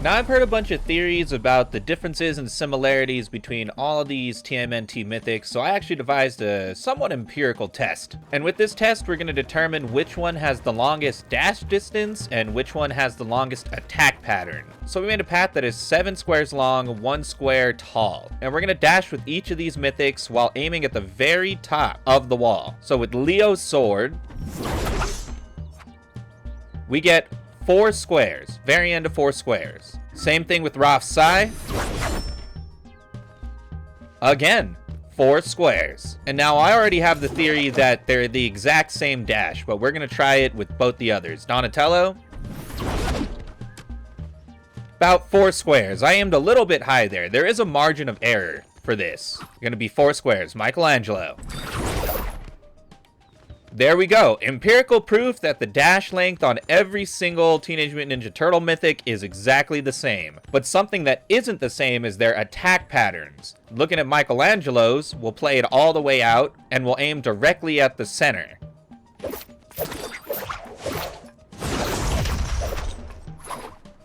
Now, I've heard a bunch of theories about the differences and similarities between all of these TMNT mythics, so I actually devised a somewhat empirical test. And with this test, we're going to determine which one has the longest dash distance and which one has the longest attack pattern. So we made a path that is 7 squares long, 1 square tall. And we're going to dash with each of these mythics while aiming at the very top of the wall. So with Leo's sword, we get 4 squares, very end of 4 squares. Same thing with Raph's Sai. Again, 4 squares. And now I already have the theory that they're the exact same dash, but we're gonna try it with both the others. Donatello, about 4 squares. I aimed a little bit high there. There is a margin of error for this. Gonna be 4 squares. Michelangelo. There we go. Empirical proof that the dash length on every single Teenage Mutant Ninja Turtle mythic is exactly the same. But something that isn't the same is their attack patterns. Looking at Michelangelo's, we'll play it all the way out, and we'll aim directly at the center.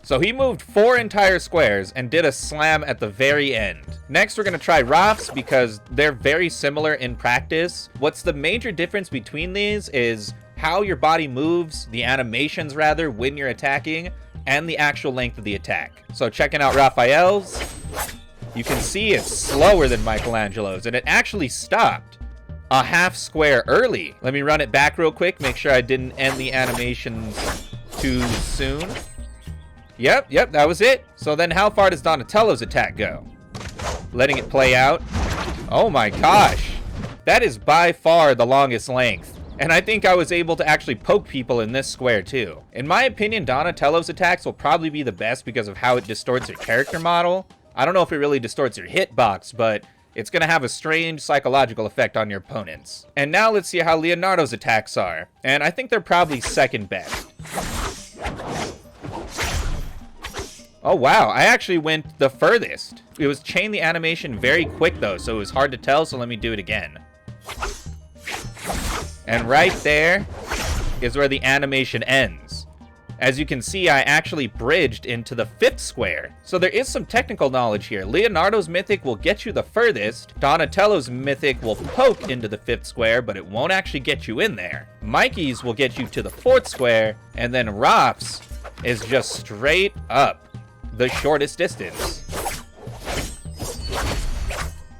So he moved 4 entire squares and did a slam at the very end. Next, we're going to try Raph's because they're very similar in practice. What's the major difference between these is how your body moves, the animations rather, when you're attacking, and the actual length of the attack. So checking out Raphael's, you can see it's slower than Michelangelo's, and it actually stopped a half square early. Let me run it back real quick, make sure I didn't end the animations too soon. Yep, that was it. So then how far does Donatello's attack go? Letting it play out. Oh my gosh. That is by far the longest length. And I think I was able to actually poke people in this square too. In my opinion, Donatello's attacks will probably be the best because of how it distorts your character model. I don't know if it really distorts your hitbox, but it's going to have a strange psychological effect on your opponents. And now let's see how Leonardo's attacks are. And I think they're probably second best. Oh wow, I actually went the furthest. It was chain the animation very quick though, so it was hard to tell, so let me do it again. And right there is where the animation ends. As you can see, I actually bridged into the 5th square. So there is some technical knowledge here. Leonardo's mythic will get you the furthest. Donatello's mythic will poke into the 5th square, but it won't actually get you in there. Mikey's will get you to the 4th square, and then Raph's is just straight up the shortest distance.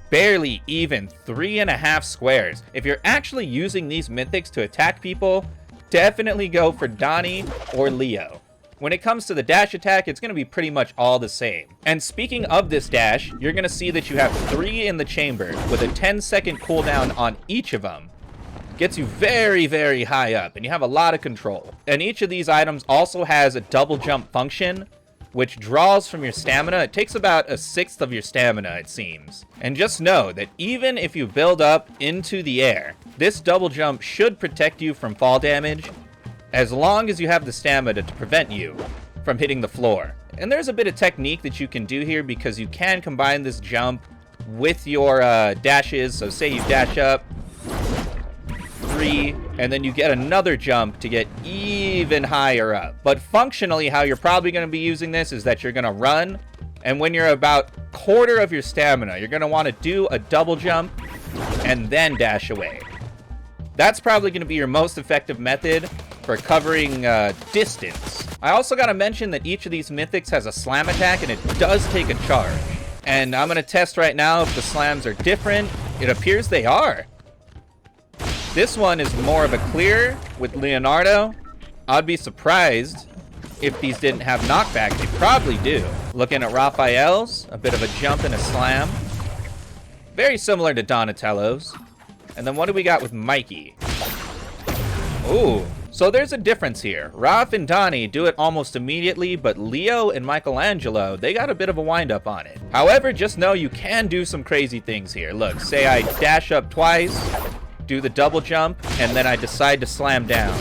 Barely even 3.5 squares. If you're actually using these mythics to attack people, definitely go for Donnie or Leo. When it comes to the dash attack, it's going to be pretty much all the same. And speaking of this dash, you're going to see that you have 3 in the chamber with a 10-second cooldown on each of them. Gets you very, very high up, and you have a lot of control. And each of these items also has a double jump function, which draws from your stamina. It takes about 1/6 of your stamina, it seems. And just know that even if you build up into the air, this double jump should protect you from fall damage, as long as you have the stamina to prevent you from hitting the floor. And there's a bit of technique that you can do here, because you can combine this jump with your dashes. So say you dash up 3, and then you get another jump to get even higher up. But functionally, how you're probably going to be using this is that you're going to run, and when you're about quarter of your stamina, you're going to want to do a double jump and then dash away. That's probably going to be your most effective method for covering distance. I also got to mention that each of these mythics has a slam attack, and it does take a charge. And I'm going to test right now if the slams are different. It appears they are. This one is more of a clear with Leonardo. I'd be surprised if these didn't have knockback. They probably do. Looking at Raphael's, a bit of a jump and a slam. Very similar to Donatello's. And then what do we got with Mikey? Ooh, so there's a difference here. Raph and Donnie do it almost immediately, but Leo and Michelangelo, they got a bit of a wind up on it. However, just know you can do some crazy things here. Look, say I dash up twice, do the double jump, and then I decide to slam down.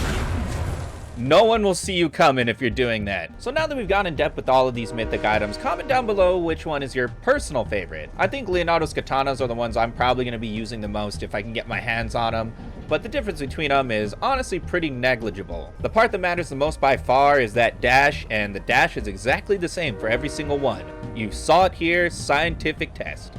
No one will see you coming if you're doing that. So now that we've gone in depth with all of these mythic items, comment down below which one is your personal favorite. I think Leonardo's katanas are the ones I'm probably going to be using the most if I can get my hands on them. but the difference between them is honestly pretty negligible. The part that matters the most by far is that dash, and the dash is exactly the same for every single one. You saw it here, scientific test.